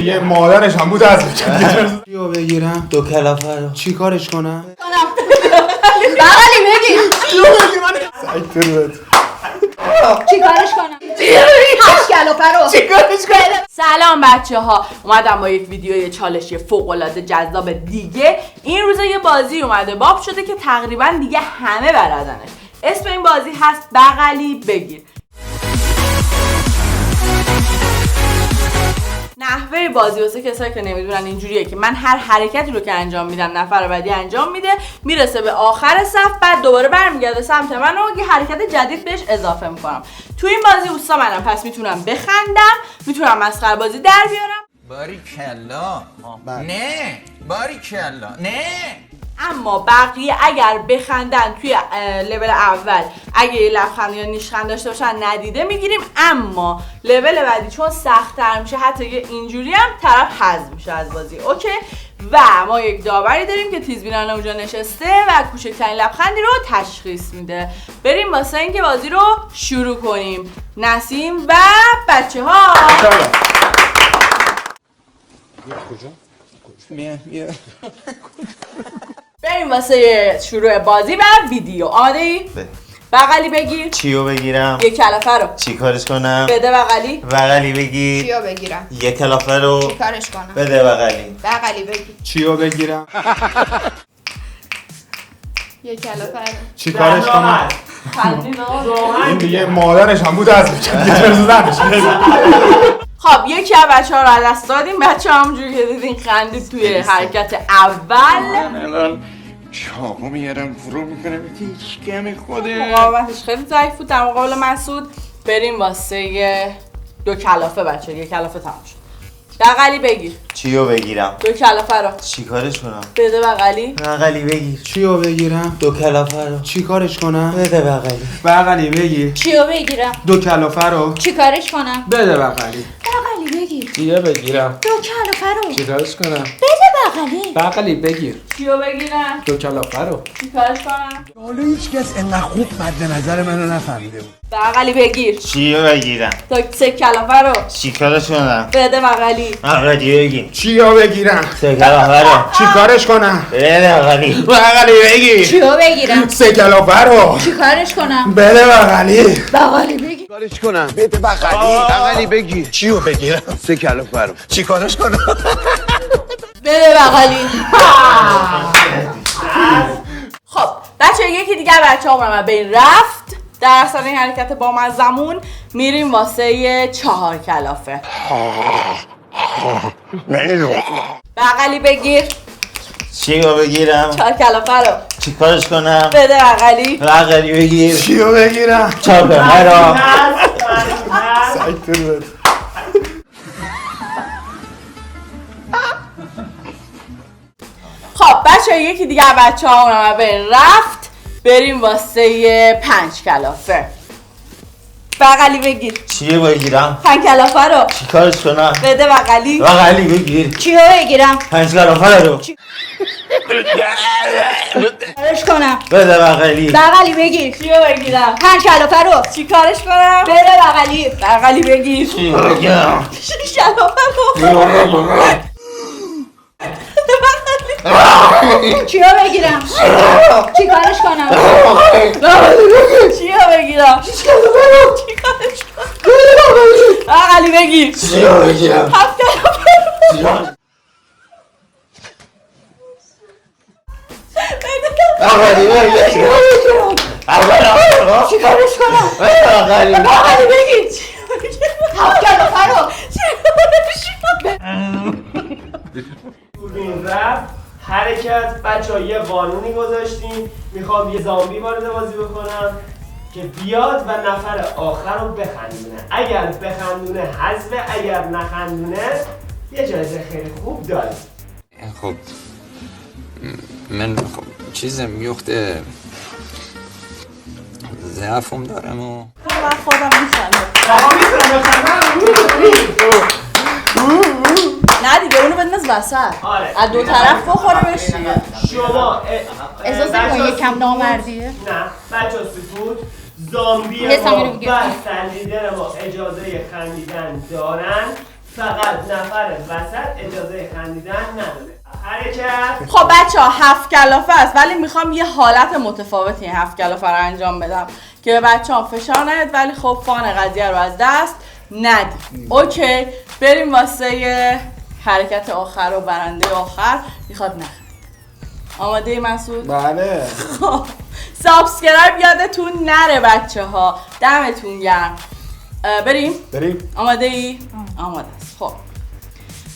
یه مادرش هم بود از بچه چیو بگیرم؟ دو کلافه رو چی کارش کنم؟ بغلی بگیر چی کارش کنم؟ 8 کلافه رو چی کارش کنم؟ سلام بچه ها، اومدم با یک ویدیوی چالشی فوق‌العاده جذاب دیگه. این روزا یه بازی اومده باب شده که تقریبا دیگه همه بلدنش. اسم این بازی هست بغلی بگیر. نحوه بازی واسه کسایی که نمیدونن اینجوریه که من هر حرکتی رو که انجام میدم نفر بعدی انجام میده، میرسه به آخر صف، بعد دوباره برمیگرده سمت من و یه حرکت جدید بهش اضافه میکنم. تو این بازی اوستا منم، پس میتونم بخندم، میتونم مسخره بازی در بیارم. باریکلا نه باریکلا نه. اما بقیه اگر بخندن توی لول اول، اگه یه لبخند یا نیشخند داشته باشن ندیده میگیریم، اما لول بعدی چون سخت‌تر میشه حتی یه اینجوری هم طرف حذف میشه از بازی. اوکی؟ و ما یک داوری داریم که تیزبینانه اونجا نشسته و کوچکترین لبخندی رو تشخیص میده. بریم واسه اینکه بازی رو شروع کنیم. نسیم و بچه ها بریم واسه شروع بازی و ویدیو. آماده ای؟ بغلی بگیر. چیو بگیرم؟ یک کلافه رو چی کارش کنم؟ بده بغلی. بغلی بگیر. چیو بگیرم یک کلافه رو چی کارش کنم بده بغلی. بغلی بگیر چیو بگیرم؟ یک کلافه رو چی کارش کنم؟ خندید آقا. این دیگه مادرش هم بود از بچه خب یکی از بچه ها رو از دست دادیم. بچه ها همونجوری که دیدین خندید توی حرکت اول. الان چاقو میارم فرو میکنم هیچ کمی خوده. مقاومتش خیلی ضعیف بود در مقابل مسعود. بریم واسه دو کلافه بچه. یک کلافه تمام شد. بغلی بگیر. چیو بگیرم؟ دو کلافه رو چی کارش کنم؟ بده بغلی. بغلی بگیر. چیو بگیرم؟ دو کلافه رو چی کارش کنم؟ بده بغلی. بغلی بگیر. چیو بگیرم دو کلافه رو چی کارش کنم بده بغلی. بغلی بگیر چیو بگیرم؟ دو کلافه رو چی کارش کنم؟ بده بغلی بغلی بگیر. چیو بگیرم؟ دو کلافه رو چی کارش کنم؟ حالا هیچ کس انقدر خوب مد نظر منو نفهمیده بود. بغلی بگیر. چیو بگیرم؟ تا سه کلافه رو چی کارش کنم؟ بده بغلی. بغلی بگیر. چیو بگیرم؟ سه کلافه رو چی کارش کنم؟ بده بغلی. بغلی بگیر چیو بگیرم سه کلافه رو چی کارش کنم بده بغلی. بغلی بگیر کارش کنم بده بغلی بگیر. چیو بگیرم؟ سه کلافه رو چی کارش کنم؟ بده بغلی. خب بچه یکی دیگه بچه ها به این رفت. در اثر این حرکت با مزمون میریم واسه 4 کلافه. بغلی بگیر. چیو بگیرم؟ 4 کلافه رو چی کارش کنم؟ بده بغلی. بغلی بگیر. چیو بگیرم؟ 4 کلافه رو خب بچه یکی دیگه بچه ها به این رفت. بریم واسه 5 کلافه. بغلی بگیر. چیو بگیرم؟ 5 کلافه رو چی کارش کنم؟ بده بغلی. بغلی بگیر. چیو بگیرم 5 کلافه رو کارش کنم بده بغلی. بغلی بگیر چیو بگیرم 5 کلافه رو چی کارش کنم؟ بده بغلی بغلی بگیر. چیو بگیرم؟ 6 کلافه رو چیو بگیرم چی کارش کنم چیو بگیرم؟ چی کارش کنم؟ بغلی بگیر. چیو بگیرم؟ 7 کلافه رو بغلی بگیر. چی کارش کنم بغلی بغلی بگیر. چیو بگیرم؟ 7 کلافه رو این رفت حرکت بچه ها یه قانونی گذاشتیم. میخوام یه زامبی وارد بازی بکنم که بیاد و نفر آخر رو بخندونه. اگر بخندونه حذفه، اگر نخندونه یه جایزه خیلی خوب داره. خب من خب چیزم میفته ضعفم دارم و من خودم میخندم. آقا میتونم بخندم؟ نه دیگه اونو بنداز وسط. آره. از دو طرف بخوره بهش دیگه. شما احساس می‌کنی یکم نامردیه؟ نه بچه سکوت. زامبی حسم ما اینو میگه. و خندیدن ما اجازه خندیدن دارن. فقط نفر وسط اجازه خندیدن نداره. حرکت. خب بچه ها 7 کلافه است ولی میخوام یه حالت متفاوتی این 7 کلافه رو انجام بدم که به بچه ها فشار نیاد ولی خب فان قضیه رو از دست ندیم. اوکی بریم واسه حرکت آخر و برنده آخر میخواد نخند. آماده ای مسعود؟ بله. خب سابسکرایب یادتون نره بچه ها. دمتون گرم. بریم؟ آماده ای؟ آماده است. خب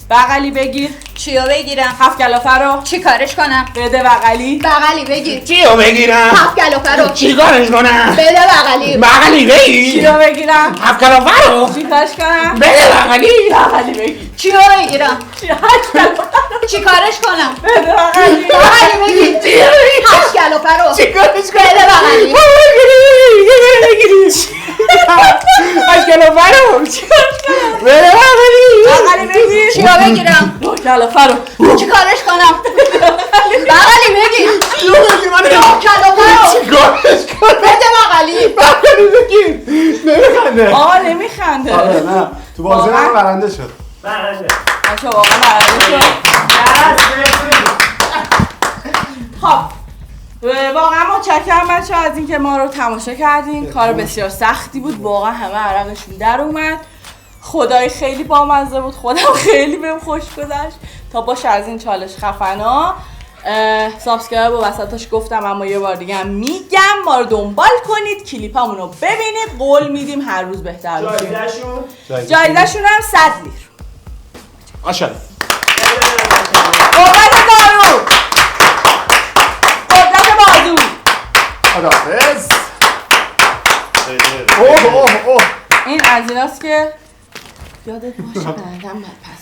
بغلی بگیر. چیو بگیرم؟ 7 کلافه رو چی کارش کنم؟ بده بغلی. بغلی بگیر. چیو بگیرم؟ 7 کلافه رو چی کارش کنم؟ بده بغلی. بغلی بگیر. چیو بگیرم؟ 7 کلافه رو چی کارش کنم؟ بده بغلی. بغلی بگیر. چیو بگیرم؟ 8 کلافه رو چی کارش کنم؟ بده بغلی. بغلی بگیر. 7 کلافه رو چی کارش کنم؟ بده بغلی. بگیری. 8 کلافه رو چی کارش کنم؟ بده بغلی. بغلی بگیر. چیو بگیرم؟ 9 کلافه رو چی کارش کنم؟ بغلی بگیر. چیو بگیر من 9 کلافه رو چی کارش کنم؟ بده بغلی. بغلی بگیر. نمیخنده. آقا نمیخنده. آره نه تو بازی من برنده شد. برنده. بچه واقعا برنده شد. خب واقعا متشکرم بچه از اینکه ما رو تماشا کردین. کار بسیار سختی بود واقعا. همه عرقشون در اومد. خدای خیلی بامزه بود. خودم خیلی بهم خوش گذشت. تا باشه از این چالش خفنا. سابسکرایب و وسطاش گفتم اما یه بار دیگه هم میگم ما رو دنبال کنید. کلیپامون رو ببینید. قول میدیم هر روز بهتر بشیم. جایزه‌شون هم 100 لیر. ماشاءالله. قدرت دارو، قدرت بازو. خداحافظ. اوه اوه اوه. این از ایناست که یادت باشه بعدم باید پس